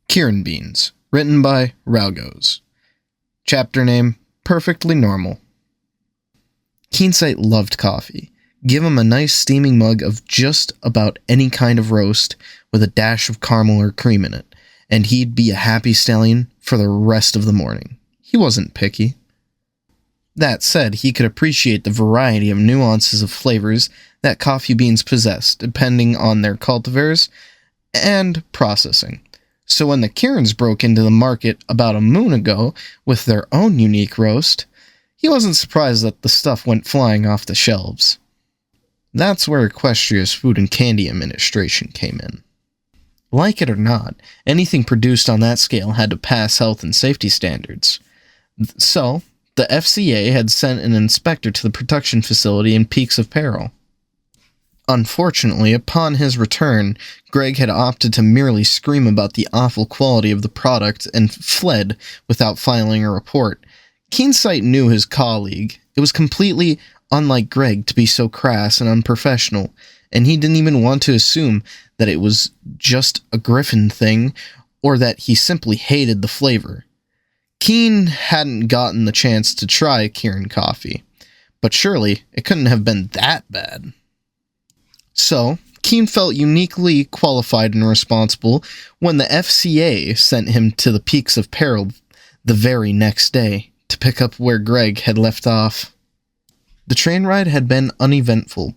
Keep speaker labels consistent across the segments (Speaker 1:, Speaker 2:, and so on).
Speaker 1: Kirin Beans, written by Raugos. Chapter name, Perfectly Normal. Keensight loved coffee. Give him a nice steaming mug of just about any kind of roast with a dash of caramel or cream in it, and he'd be a happy stallion for the rest of the morning. He wasn't picky. That said, he could appreciate the variety of nuances of flavors that coffee beans possess, depending on their cultivars and processing. So when the Kirins broke into the market about a moon ago with their own unique roast, he wasn't surprised that the stuff went flying off the shelves. That's where Equestria's Food and Candy Administration came in. Like it or not, anything produced on that scale had to pass health and safety standards. So, the FCA had sent an inspector to the production facility in Peaks of Peril. Unfortunately, upon his return, Greg had opted to merely scream about the awful quality of the product and fled without filing a report. Keensight knew his colleague. It was completely unlike Greg to be so crass and unprofessional, and he didn't even want to assume that it was just a Griffin thing or that he simply hated the flavor. Keen hadn't gotten the chance to try Kirin coffee, but surely it couldn't have been that bad. So, Keen felt uniquely qualified and responsible when the FCA sent him to the Peaks of Peril the very next day to pick up where Greg had left off. The train ride had been uneventful,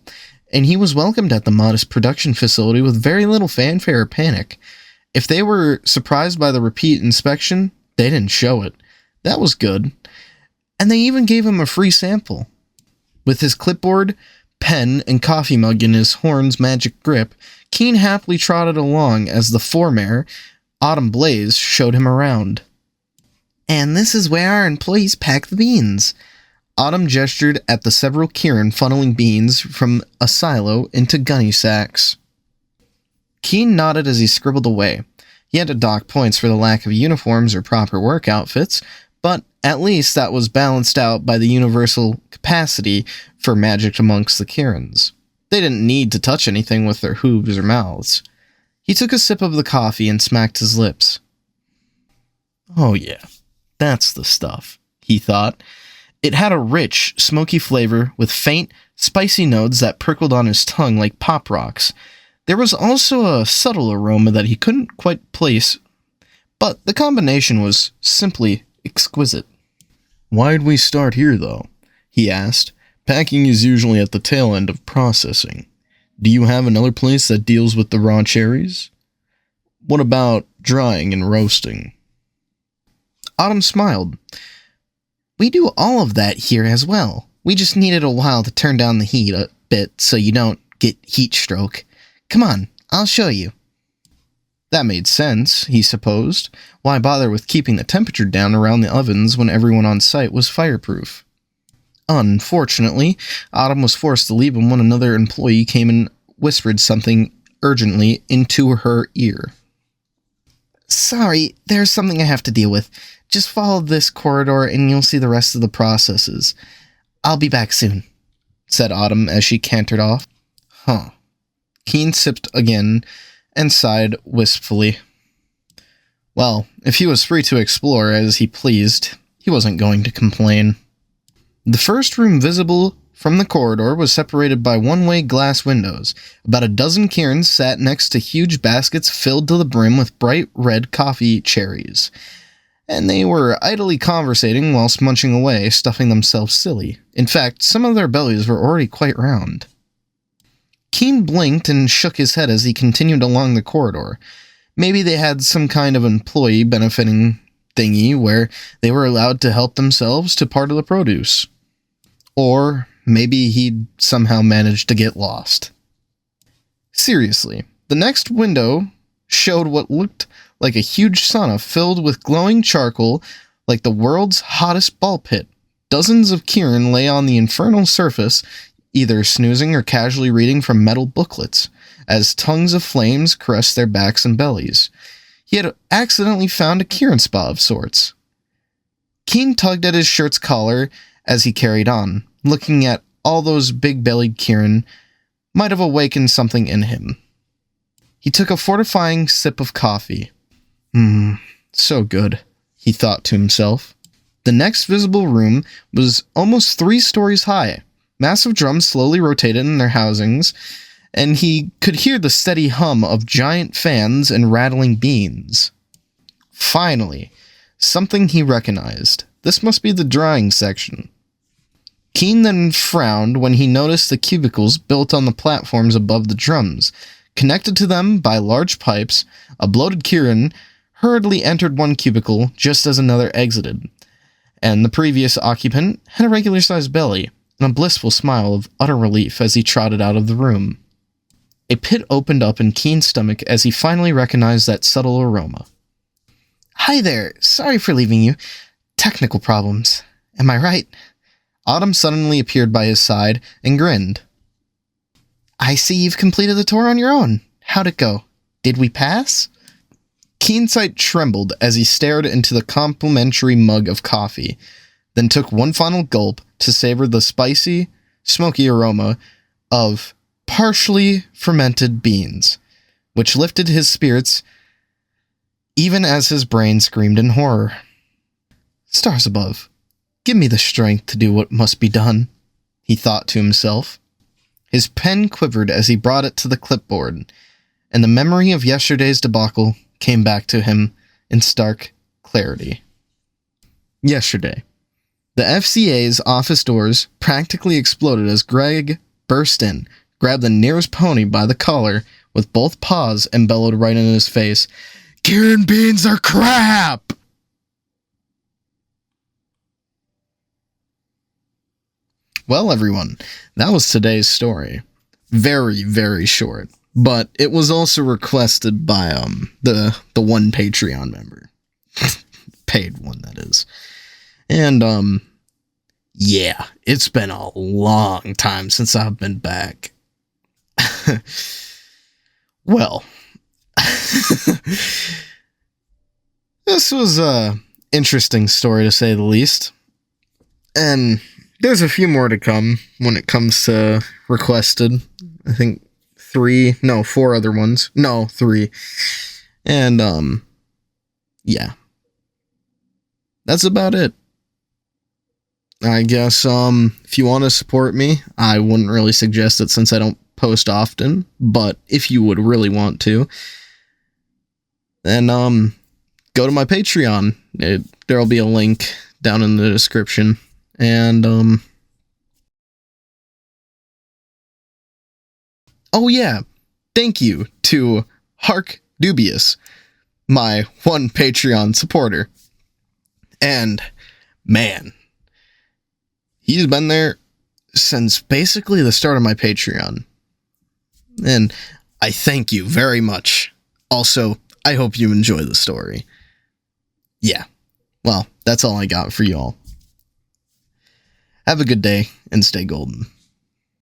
Speaker 1: and he was welcomed at the modest production facility with very little fanfare or panic. If they were surprised by the repeat inspection, they didn't show it. That was good. And they even gave him a free sample. With his clipboard, pen, and coffee mug in his horn's magic grip, Keen happily trotted along as the foremare, Autumn Blaze, showed him around. And this is where our employees pack the beans. Autumn gestured at the several Kirin funneling beans from a silo into gunny sacks. Keen nodded as he scribbled away. He had to dock points for the lack of uniforms or proper work outfits, but at least that was balanced out by the universal capacity for magic amongst the Kirins. They didn't need to touch anything with their hooves or mouths. He took a sip of the coffee and smacked his lips. Oh yeah, that's the stuff, he thought. It had a rich, smoky flavor with faint, spicy notes that prickled on his tongue like pop rocks. There was also a subtle aroma that he couldn't quite place, but the combination was simply exquisite. "Why'd we start here, though?" he asked. "Packing is usually at the tail end of processing. Do you have another place that deals with the raw cherries? What about drying and roasting?" Autumn smiled. "We do all of that here as well. We just needed a while to turn down the heat a bit so you don't get heat stroke. Come on, I'll show you." That made sense, he supposed. Why bother with keeping the temperature down around the ovens when everyone on site was fireproof? Unfortunately, Autumn was forced to leave him when another employee came and whispered something urgently into her ear. "Sorry, there's something I have to deal with. Just follow this corridor and you'll see the rest of the processes. I'll be back soon," said Autumn as she cantered off. Huh. Keen sipped again and sighed wistfully. Well, if he was free to explore as he pleased, he wasn't going to complain. The first room visible from the corridor was separated by one-way glass windows. About a dozen Kirins sat next to huge baskets filled to the brim with bright red coffee cherries, and they were idly conversating whilst munching away, stuffing themselves silly. In fact, some of their bellies were already quite round. Keen blinked and shook his head as he continued along the corridor. Maybe they had some kind of employee benefiting thingy where they were allowed to help themselves to part of the produce. Or maybe he'd somehow managed to get lost. Seriously, the next window showed what looked like a huge sauna filled with glowing charcoal like the world's hottest ball pit. Dozens of Kirin lay on the infernal surface, either snoozing or casually reading from metal booklets, as tongues of flames caressed their backs and bellies. He had accidentally found a Kirin spa of sorts. Keen tugged at his shirt's collar as he carried on. Looking at all those big-bellied Kirin might have awakened something in him. He took a fortifying sip of coffee. So good, he thought to himself. The next visible room was almost 3 stories high. Massive drums slowly rotated in their housings, and he could hear the steady hum of giant fans and rattling beans. Finally, something he recognized. This must be the drying section. Keen then frowned when he noticed the cubicles built on the platforms above the drums. Connected to them by large pipes, a bloated Kirin hurriedly entered one cubicle just as another exited, and the previous occupant had a regular-sized belly and a blissful smile of utter relief as he trotted out of the room. A pit opened up in Keen's stomach as he finally recognized that subtle aroma. "Hi there, sorry for leaving you. Technical problems. Am I right?" Autumn suddenly appeared by his side and grinned. "I see you've completed the tour on your own. How'd it go? Did we pass?" Keen's sight trembled as he stared into the complimentary mug of coffee, then took one final gulp to savor the spicy, smoky aroma of partially fermented beans, which lifted his spirits even as his brain screamed in horror. "Stars above, give me the strength to do what must be done," he thought to himself. His pen quivered as he brought it to the clipboard, and the memory of yesterday's debacle came back to him in stark clarity. Yesterday, the FCA's office doors practically exploded as Greg burst in, grabbed the nearest pony by the collar with both paws, and bellowed right in his face, "Kirin beans are crap!" Well, everyone, that was today's story. Very, very short, but it was also requested by the one Patreon member. Paid one, that is. And yeah, it's been a long time since I've been back. Well, this was a interesting story to say the least. And there's a few more to come when it comes to requested. I think 4 other ones. No, 3. And, yeah. That's about it. I guess, if you want to support me, I wouldn't really suggest it since I don't post often, but if you would really want to, then, go to my Patreon. There'll be a link down in the description. And, oh yeah, thank you to Hark Dubious, my one Patreon supporter. And, man, he's been there since basically the start of my Patreon. And I thank you very much. Also, I hope you enjoy the story. Yeah, well, that's all I got for y'all. Have a good day, and stay golden.